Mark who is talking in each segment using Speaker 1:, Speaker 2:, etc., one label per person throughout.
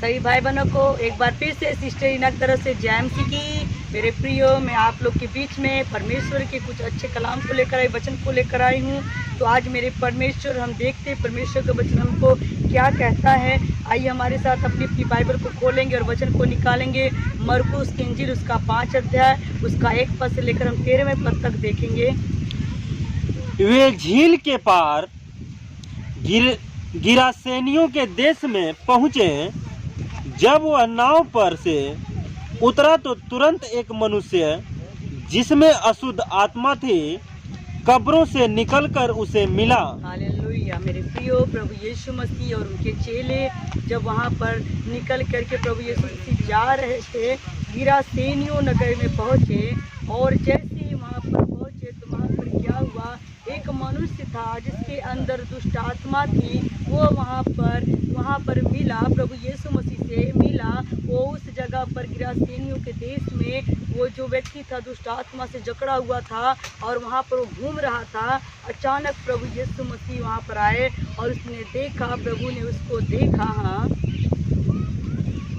Speaker 1: सभी भाई बहनों को एक बार फिर से सिस्टर इना की तरफ से जय मसीह की। मेरे प्रियो, मैं आप लोग के बीच में परमेश्वर के कुछ अच्छे कलाम को लेकर आई, वचन को लेकर आई हूँ। तो आज मेरे परमेश्वर, हम देखते हैं परमेश्वर का वचन हमको क्या कहता है। आइए हमारे साथ अपनी अपनी बाइबल को खोलेंगे और वचन को निकालेंगे। मरकुस की इंजील उसका 5 अध्याय उसका 1 पद से लेकर हम 13वें पद तक देखेंगे।
Speaker 2: वे झील के पार गिरासेनियों के देश में पहुँचे। जब वह नाव पर से उतरा तो तुरंत एक मनुष्य जिसमें अशुद्ध आत्मा थी कब्रों से निकलकर उसे मिला।
Speaker 1: हालेलुया। मेरे प्रियो, प्रभु यीशु मसीह और उनके चेले जब वहाँ पर निकल करके प्रभु यीशु मसीह जा रहे थे, गिरासेनियों नगर में पहुँचे। और जैसे ही वहाँ पर पहुँचे तो वहाँ पर क्या हुआ, एक मनुष्य था जिसके अंदर दुष्ट आत्मा थी। वो वहाँ पर मिला, प्रभु यीशु मसीह से मिला। वो उस जगह पर गिरासेनियों के देश में वो जो व्यक्ति था दुष्ट आत्मा से जकड़ा हुआ था और वहाँ पर वो घूम रहा था। अचानक प्रभु यीशु मसीह वहाँ पर आए और उसने देखा, प्रभु ने उसको देखा। हाँ,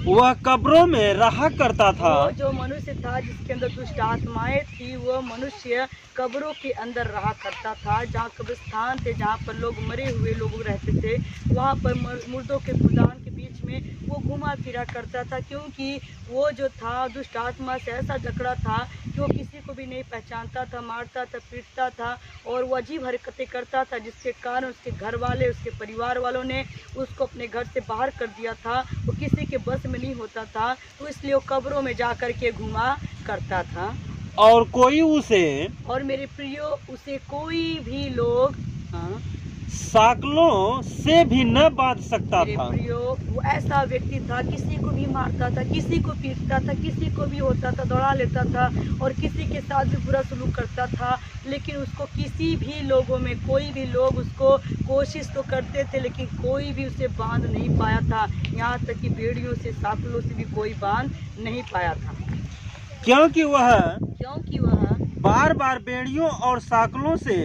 Speaker 2: वह कब्रों में रहा करता था।
Speaker 1: वो जो मनुष्य था जिसके अंदर दुष्ट आत्माएं थी, वो मनुष्य कब्रों के अंदर रहा करता था। जहाँ कब्रिस्तान थे, जहाँ पर लोग मरे हुए लोग रहते थे, वहाँ पर मुर्दों के खुदान के बीच में वो घुमा फिरा करता था। क्योंकि वो जो था दुष्ट आत्मा से ऐसा जकड़ा था कि वो किसी को भी नहीं पहचानता था, मारता था, पीटता था और वो अजीब हरकतें करता था, जिसके कारण उसके घर वाले, उसके परिवार वालों ने उसको अपने घर से बाहर कर दिया था। वो किसी के बस में नहीं होता था, तो इसलिए वो कब्रों में जा कर के घुमा करता था।
Speaker 2: और कोई उसे,
Speaker 1: और मेरे प्रियो, उसे कोई भी लोग
Speaker 2: साकलों से भी न बांध सकता
Speaker 1: मेरे
Speaker 2: था।
Speaker 1: प्रियो, वो ऐसा व्यक्ति था, किसी को भी मारता था, किसी को पीटता था, किसी को भी होता था दौड़ा लेता था और किसी के साथ भी बुरा सलूक करता था। लेकिन उसको किसी भी लोगों में कोई भी लोग उसको कोशिश तो करते थे, लेकिन कोई भी उसे बांध नहीं पाया था। यहाँ तक कि बेड़ियों से, साकलों से भी कोई बांध नहीं पाया था।
Speaker 2: क्योंकि वह बार बार बेड़ियों और साकलों से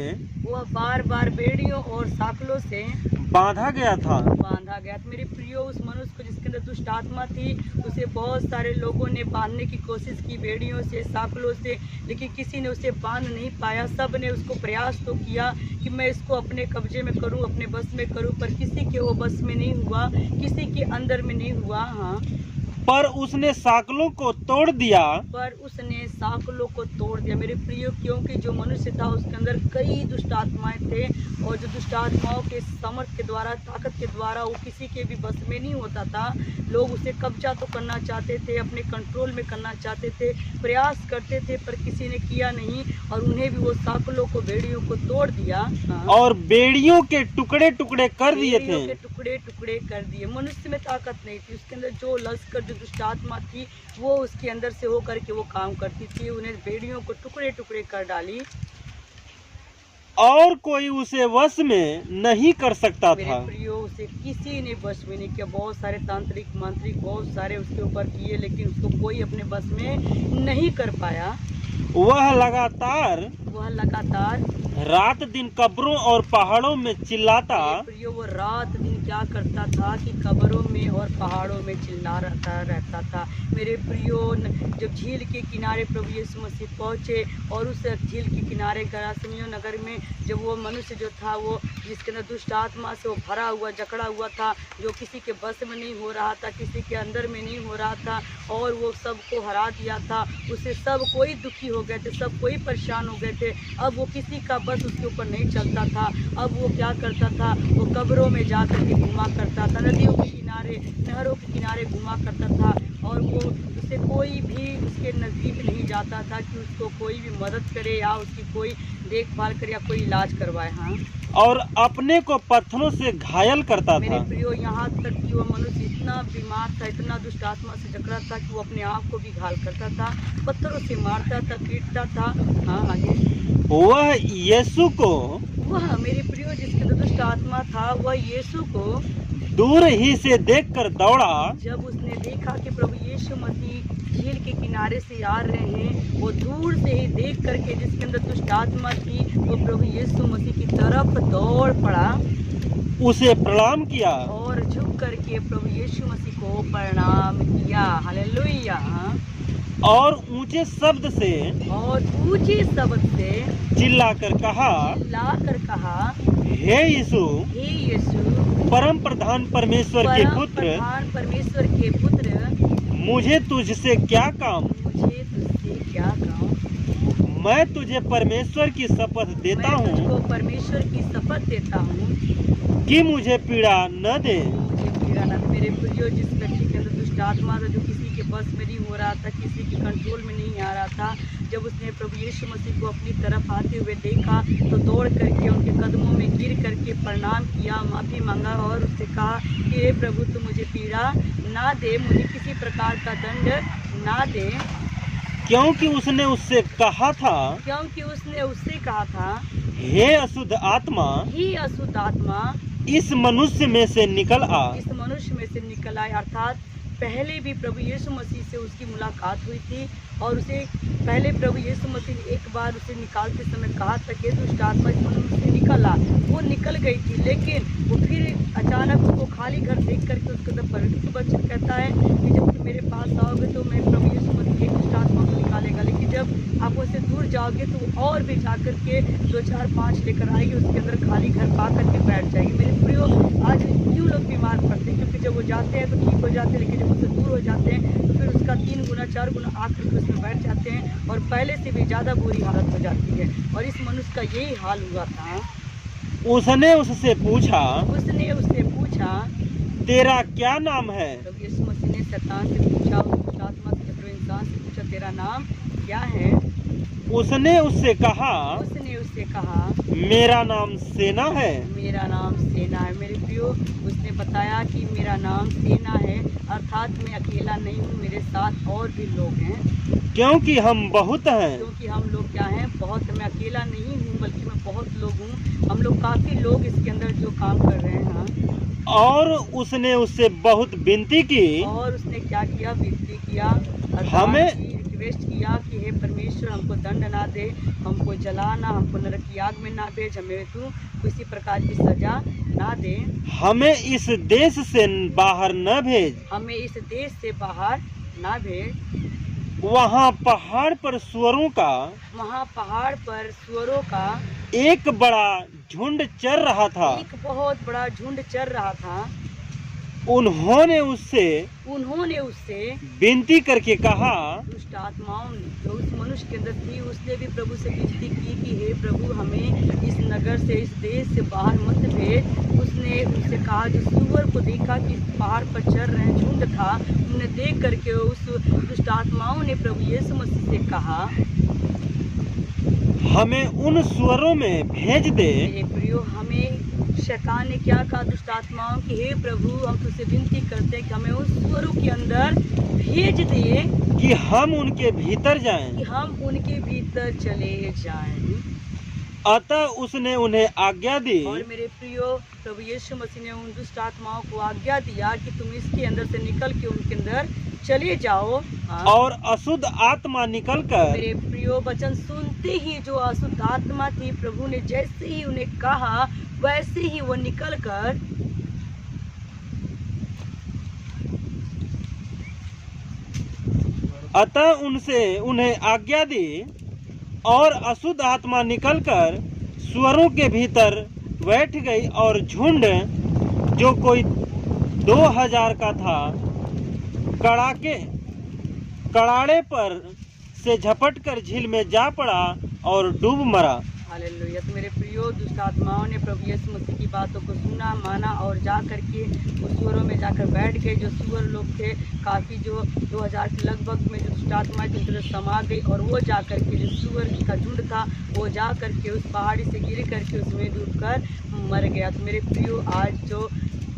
Speaker 2: बांधा गया था।
Speaker 1: तो मेरे प्रियो, उस मनुष्य को जिसके अंदर दुष्ट आत्मा थी, उसे बहुत सारे लोगों ने बांधने की कोशिश की, बेड़ियों से, साकलों से, लेकिन किसी ने उसे बांध नहीं पाया। सब ने उसको प्रयास तो किया कि मैं इसको अपने कब्जे में करूं, अपने बस में करूं, पर किसी के वो बस में नहीं हुआ, किसी के अंदर में नहीं हुआ। हाँ,
Speaker 2: पर उसने साकलों को तोड़ दिया।
Speaker 1: मेरे प्रियो, क्योंकि जो मनुष्य था उसके अंदर कई दुष्ट आत्माएं थे और जो दुष्ट आत्माओं के सामर्थ के द्वारा, ताकत के द्वारा वो किसी के भी बस में नहीं होता था। लोग उसे कब्जा तो करना चाहते थे, अपने कंट्रोल में करना चाहते थे, प्रयास करते थे, पर किसी ने किया नहीं और उन्हें भी वो साकलों को, बेड़ियों को तोड़ दिया।
Speaker 2: और बेड़ियों के टुकड़े टुकड़े कर दिए थे।
Speaker 1: टुकड़े कर दिए। मनुष्य में ताकत नहीं थी, उसके अंदर जो लश्कर, जो दुष्ट आत्मा थी, वो उसके अंदर से होकर के वो काम करती थी। उन्हें बेड़ियों को टुकड़े टुकड़े कर डाली
Speaker 2: और कोई उसे वश में नहीं कर सकता था।
Speaker 1: मेरे प्रियो, उसे किसी ने वश में नहीं किया। बहुत सारे तांत्रिक, मांत्रिक, बहुत सारे उसके ऊपर किए, लेकिन उसको कोई अपने बस में नहीं कर पाया।
Speaker 2: वह लगातार रात दिन कब्रों और पहाड़ों में चिल्लाता।
Speaker 1: प्रियो, वो रात दिन क्या करता था कि कब्रों में और पहाड़ों में चिल्ला रहता था। मेरे प्रियो, जब झील के किनारे प्रभु यीशु मसीह पहुँचे और उस झील के किनारे गिरासेनियों नगर में जब वो मनुष्य जो था, वो जिसके अंदर दुष्ट आत्मा से वो भरा हुआ, जकड़ा हुआ था, जो किसी के बस में नहीं हो रहा था, किसी के अंदर में नहीं हो रहा था और वो सबको हरा दिया था, उससे सब कोई दुखी हो गए थे, सब कोई परेशान हो गए थे। अब वो किसी का बस उसके ऊपर नहीं चलता था। अब वो क्या करता था, वो कब्रों में जा कर के घुमा करता था, नदियों के किनारे, नहरों के किनारे घुमा करता था और वो उससे कोई भी उसके नज़दीक नहीं जाता था कि उसको कोई भी मदद करे या उसकी कोई देखभाल करे या कोई इलाज करवाए। हाँ,
Speaker 2: और अपने को पत्थरों से घायल करता था।
Speaker 1: मेरे प्रियो, यहाँ तक कि वो मनुष्य इतना बीमार था, इतना दुष्ट आत्मा से जकड़ा था कि वो अपने आप को भी घायल करता था, पत्थरों से मारता था, पीटता था। हाँ, आगे
Speaker 2: वह यीशु को,
Speaker 1: वह मेरे प्रियो जिसके अंदर दुष्ट आत्मा था, वह यीशु को
Speaker 2: दूर ही से देखकर दौड़ा।
Speaker 1: जब उसने देखा कि प्रभु यीशु मसीह झील के किनारे से आ रहे हैं, वो दूर से ही देख करके जिसके अंदर दुष्ट आत्मा थी, वो प्रभु यीशु मसीह की तरफ दौड़ पड़ा।
Speaker 2: उसे प्रणाम किया
Speaker 1: और झुक करके प्रभु यीशु मसीह को प्रणाम किया। हालेलुया।
Speaker 2: और ऊंचे शब्द से
Speaker 1: और ऊंचे शब्द से
Speaker 2: चिल्लाकर कहा,
Speaker 1: चिल्लाकर कहा,
Speaker 2: हे यीशु,
Speaker 1: हे यीशु,
Speaker 2: परम प्रधान परमेश्वर के
Speaker 1: परम
Speaker 2: पुत्र,
Speaker 1: प्रधान परमेश्वर के पुत्र,
Speaker 2: मुझे तुझसे क्या काम?
Speaker 1: मुझे तुझसे क्या काम?
Speaker 2: मैं तुझे परमेश्वर की शपथ देता
Speaker 1: मैं
Speaker 2: हूँ
Speaker 1: तुझको परमेश्वर की शपथ देता हूँ
Speaker 2: कि मुझे पीड़ा न दे।
Speaker 1: मुझे पीड़ा न दे। मेरे प्रियो, जिस व्यक्ति के अंदर दुष्ट आत्मा था, जो किसी के बस में नहीं हो रहा था, किसी के कंट्रोल में नहीं आ रहा था, जब उसने प्रभु यीशु मसीह को अपनी तरफ आते हुए देखा तो दौड़ करके उनके कदमों में गिर करके प्रणाम किया, माफ़ी मांगा और उससे कहा कि हे प्रभु, तू मुझे पीड़ा ना दे, मुझे किसी प्रकार का दंड ना दे।
Speaker 2: क्योंकि उसने उससे कहा था,
Speaker 1: क्योंकि उसने उससे कहा था,
Speaker 2: हे अशुद्ध आत्मा,
Speaker 1: ही अशुद्ध आत्मा
Speaker 2: इस मनुष्य में से निकल आ।
Speaker 1: इस मनुष्य में से निकल आए। अर्थात पहले भी प्रभु यीशु मसीह से उसकी मुलाकात हुई थी और उसे पहले प्रभु यीशु मसीह ने एक बार उसे निकालते समय कहा था कि दुष्ट आत्मा इस मनुष्य से निकल आ। वो निकल गई थी, लेकिन वो फिर अचानक उसको खाली घर देख करके उसके अंदर पवित्र वचन कहता है कि जब तुम मेरे पास आओगे तो मैं प्रभु यीशु मसीह एक दुष्ट आत्मा को निकालेगा, लेकिन जब आप उससे दूर जाओगे तो और भी जा करके 2 4 5 लेकर आएगी, उसके अंदर खाली घर पा करके बैठ जाएगी। मेरे प्रियो, आज क्यों लोग बीमार पड़ते हैं? क्योंकि जब वो जाते हैं तो ठीक हो जाते हैं, लेकिन जब उससे दूर हो जाते हैं तो फिर उसका 3 गुना 4 गुना आकर के उसमें बैठ जाते हैं और पहले से भी ज़्यादा बुरी हालत हो जाती है। और इस मनुष्य का यही हाल हुआ था।
Speaker 2: उसने उससे पूछा,
Speaker 1: उसने उससे पूछा,
Speaker 2: तेरा क्या नाम है?
Speaker 1: प्रभु यीशु मसीह ने शैतान से पूछा, उस आत्मा से, प्रभु इंसान से पूछा, तेरा नाम क्या है?
Speaker 2: उसने उससे कहा,
Speaker 1: उसने उससे कहा,
Speaker 2: मेरा नाम सेना है।
Speaker 1: मेरा नाम सेना है। मेरे प्रियो, उसने बताया कि मेरा नाम सेना है, अर्थात मैं अकेला नहीं हूँ, मेरे साथ और भी लोग हैं,
Speaker 2: क्योंकि हम बहुत हैं।
Speaker 1: क्योंकि हम लोग क्या हैं? बहुत। मैं अकेला नहीं हूँ, बल्कि मैं बहुत लोग हूँ। हम लोग काफ़ी लोग इसके अंदर जो काम कर रहे हैं।
Speaker 2: और उसने उससे बहुत विनती की,
Speaker 1: और उसने क्या किया? विनती किया,
Speaker 2: हमें
Speaker 1: रिक्वेस्ट किया कि हे परमेश्वर, हमको दंड ना दे, हमको जलाना, हमको नरक की आग में ना भेज, हमें तू किसी प्रकार की सजा ना दे,
Speaker 2: हमें इस देश से बाहर न भेज।
Speaker 1: हमें इस देश से बाहर ना भेज।
Speaker 2: वहाँ पहाड़ पर सुअरों का,
Speaker 1: वहाँ पहाड़ पर सुअरों का
Speaker 2: एक बड़ा झुंड चर रहा था।
Speaker 1: एक बहुत बड़ा झुंड चर रहा था।
Speaker 2: उन्होंने उससे विनती करके कहा,
Speaker 1: दुष्ट आत्माओं ने जो उस मनुष्य के अंदर थी, उसने भी प्रभु से विनती की कि हे प्रभु, हमें इस नगर से, इस देश से बाहर मत भेज। उसने उससे कहा, जो सुअर को देखा कि इस पहाड़ पर चढ़ रहे झुंड था, उन्हें देख करके उस दुष्ट आत्माओं ने प्रभु यीशु मसीह से कहा,
Speaker 2: हमें उन सुअरों में भेज दे।
Speaker 1: हे प्रियो, हमें शैतान ने क्या कहा? दुष्ट आत्माओं की, हे प्रभु, हम तुझसे विनती करते हैं कि हमें उस सुअरों के अंदर भेज दे
Speaker 2: कि हम उनके भीतर जाएं।
Speaker 1: कि हम उनके भीतर चले जाएं।
Speaker 2: अतः उसने उन्हें आज्ञा दी।
Speaker 1: और मेरे प्रियो, प्रभु यीशु मसीह ने उन दुष्ट आत्माओं को आज्ञा दिया कि तुम इसके अंदर से निकल के उनके अंदर चले जाओ।
Speaker 2: और अशुद्ध आत्मा निकलकर,
Speaker 1: मेरे प्रियो, वचन सुनते ही जो अशुद्ध आत्मा थी, प्रभु ने जैसे ही उन्हें कहा वैसे ही वो निकलकर
Speaker 2: अतः उन्हें आज्ञा दी और अशुद्ध आत्मा निकलकर सुअरों के भीतर बैठ गई और झुंड, जो कोई 2000 का था, कड़ाड़े पर से झपट कर झील में जा पड़ा और डूब मरा।
Speaker 1: हालेलुया। तो मेरे प्रियो, दुष्ट आत्माओं ने प्रभु यीशु मसीह की बातों को सुना, माना और जा करके उस सुअरों में जाकर बैठ गए। जो सुअर लोग थे काफ़ी, जो 2000 के लगभग में जो दुष्ट आत्माएं थी उनके समा गई, और वो जा करके जो सुअर का झुंड था वो जा करके उस पहाड़ी से गिर करके उसमें डूबकर मर गया। तो मेरे प्रियो, आज जो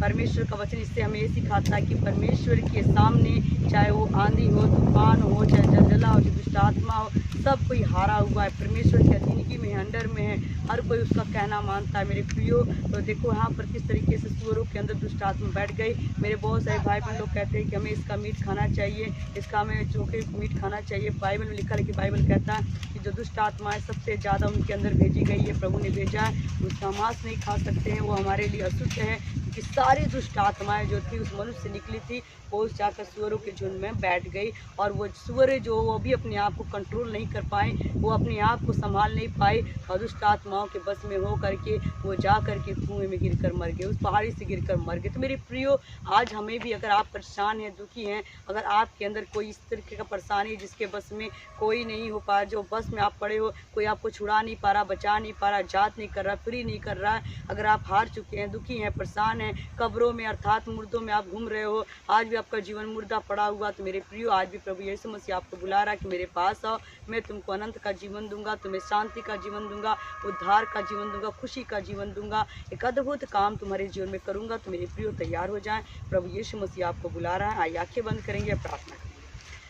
Speaker 1: परमेश्वर का वचन इससे हमें ये सिखाता है कि परमेश्वर के सामने चाहे वो आंधी हो, तूफान हो, चाहे जलजला हो, चाहे दुष्ट आत्मा हो, सब कोई हारा हुआ है। परमेश्वर के अधीनगी में है, अंडर में है, हर कोई उसका कहना मानता है मेरे प्रियो। तो देखो यहाँ पर किस तरीके से सुअरों के अंदर दुष्ट आत्मा बैठ गई। मेरे बहुत सारे भाई बहन लोग कहते हैं कि हमें इसका मीट खाना चाहिए, इसका हमें चोखे मीट खाना चाहिए। बाइबल में लिखा है कि बाइबल कहता है कि जो दुष्ट आत्मा है सबसे ज़्यादा उनके अंदर भेजी गई है, प्रभु ने भेजा है, उसका मांस नहीं खा सकते हैं, वो हमारे लिए अशुद्ध है। कि सारी दुष्ट आत्माएं जो थी उस मनुष्य से निकली थी, वो जाकर सुअरों के झुंड में बैठ गई। और वो सुअर जो वो भी अपने आप को कंट्रोल नहीं कर पाए, वो अपने आप को संभाल नहीं पाए और दुष्ट आत्माओं के बस में हो करके वो जा करके कुएं में गिरकर मर गए, उस पहाड़ी से गिरकर मर गए। तो मेरे प्रियो, आज हमें भी अगर आप परेशान हैं, दुखी हैं, अगर आपके अंदर कोई इस तरीके का परेशानी जिसके बस में कोई नहीं हो पा, जो बस में आप पड़े हो, कोई आपको छुड़ा नहीं पा रहा, बचा नहीं पा रहा, जात नहीं कर रहा, फ्री नहीं कर रहा है, अगर आप हार चुके हैं, दुखी हैं, परेशान हैं, कब्रों में अर्थात मुर्दों में आप घूम रहे हो, आज भी आपका जीवन मुर्दा पड़ा हुआ, तो मेरे प्रियो आज भी प्रभु यीशु मसीह आपको बुला रहा है कि मेरे पास आओ, मैं तुमको अनंत का जीवन दूंगा, तुम्हें शांति का जीवन दूंगा, उद्धार का जीवन दूंगा, खुशी का जीवन दूंगा, एक अद्भुत काम तुम्हारे जीवन में करूंगा। तो मेरे प्रियो तैयार हो जाएं, प्रभु यीशु मसीह आपको बुला रहा है। आइए आंखें बंद करेंगे, प्रार्थना करेंगे।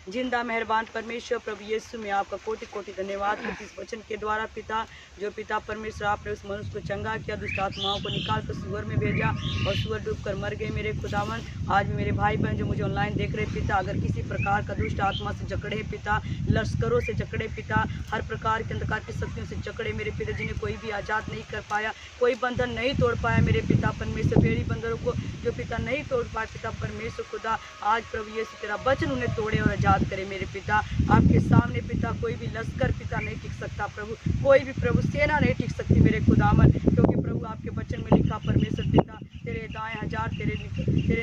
Speaker 1: जिंदा मेहरबान परमेश्वर प्रभु यीशु में आपका कोटि कोटि धन्यवाद कि इस वचन के द्वारा पिता, जो पिता परमेश्वर आपने उस मनुष्य को चंगा किया, दुष्ट आत्माओं को निकाल कर सुअर में भेजा और सुअर डूब कर मर गए। मेरे खुदावन, आज भी मेरे भाई बहन जो मुझे ऑनलाइन देख रहे पिता, अगर किसी प्रकार का दुष्ट आत्मा से जकड़े पिता, लश्करों से जकड़े पिता, हर प्रकार के अंधकार की शक्तियों से जकड़े मेरे पिता, जिन्हें कोई भी आज़ाद नहीं कर पाया, कोई बंधन नहीं तोड़ पाया मेरे पिता परमेश्वर, बेड़ी बंधनों को जो पिता नहीं तोड़ पाए पिता परमेश्वर खुदा, आज प्रभु यीशु तेरा वचन उन्हें तोड़े और आज़ाद करे मेरे पिता। आपके सामने पिता कोई भी लश्कर पिता नहीं टिक सकता प्रभु, कोई भी प्रभु सेना नहीं टिक सकती मेरे खुदावन, क्योंकि प्रभु आपके वचन में लिखा परमेश्वर पिता, तेरे दाएं हजार, तेरे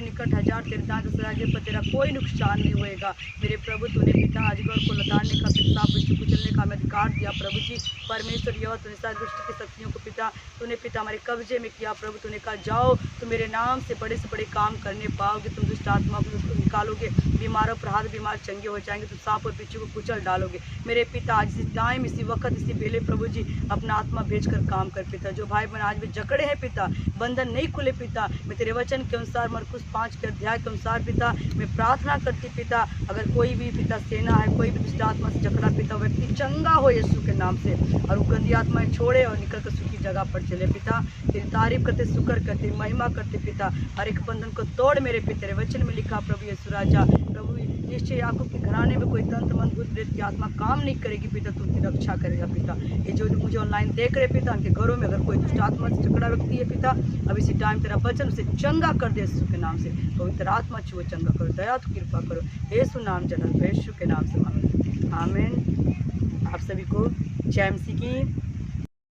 Speaker 1: निकट हजार, तेरे दाएं 10,000 पर तेरा कोई नुकसान नहीं होएगा मेरे प्रभु। तूने पिता अजगर को लताड़ने का, सांप बिच्छू कुचलने का हमें अधिकार दिया प्रभु जी परमेश्वर। यह तूने सारी दुष्ट की शक्तियों को पिता, तूने पिता हमारे कब्जे में किया प्रभु। तूने कहा जाओ, तुम मेरे नाम से बड़े काम करने पाओगे, तुम दुष्ट आत्मा को निकालोगे, बीमारों पर हाथ, बीमार चंगे हो जाएंगे, तुम सांप और बिच्छू को कुचल डालोगे मेरे पिता। आज इस टाइम, इसी वक्त, इसी बेले प्रभु जी अपना आत्मा भेजकर काम कर पिता। जो भाई बहन आज भी जकड़े हैं पिता, बंधन नहीं खुले पिता, मैं तेरे वचन के अनुसार मरकुस 5 के अध्याय के अनुसार पिता मैं प्रार्थना करती पिता, अगर कोई भी पिता सेना है, कोई भी दुष्ट आत्मा से जकड़ा पिता, व्यक्ति चंगा हो यीशु के नाम से, और वो गंदी आत्माएं छोड़े और निकल कर सुखी जगह पर चले पिता। तेरी तारीफ करते, शुक्र करते, महिमा करते पिता, हर एक बंधन को तोड़ मेरे पिता। तेरे वचन में लिखा प्रभु यीशु राजा, प्रभु निश्चय याकूब के घराने में कोई तंत्र मंत्र भूत प्रेत की आत्मा काम नहीं करेगी पिता, तू उनकी रक्षा करेगा पिता। ये जो मुझे ऑनलाइन देख रहे पिता, उनके घरों में अगर कोई दुष्ट आत्मा से जकड़ा व्यक्ति है पिता, अब इसी टाइम तेरा वचन उसे चंगा कर दे यीशु के नाम से, पवित्र आत्मा छुओ, चंगा करो, दया तो कृपा करो, यीशु नाम जनरल यीशु के नाम से मांगो, आमीन। आप सभी को जय मसीह की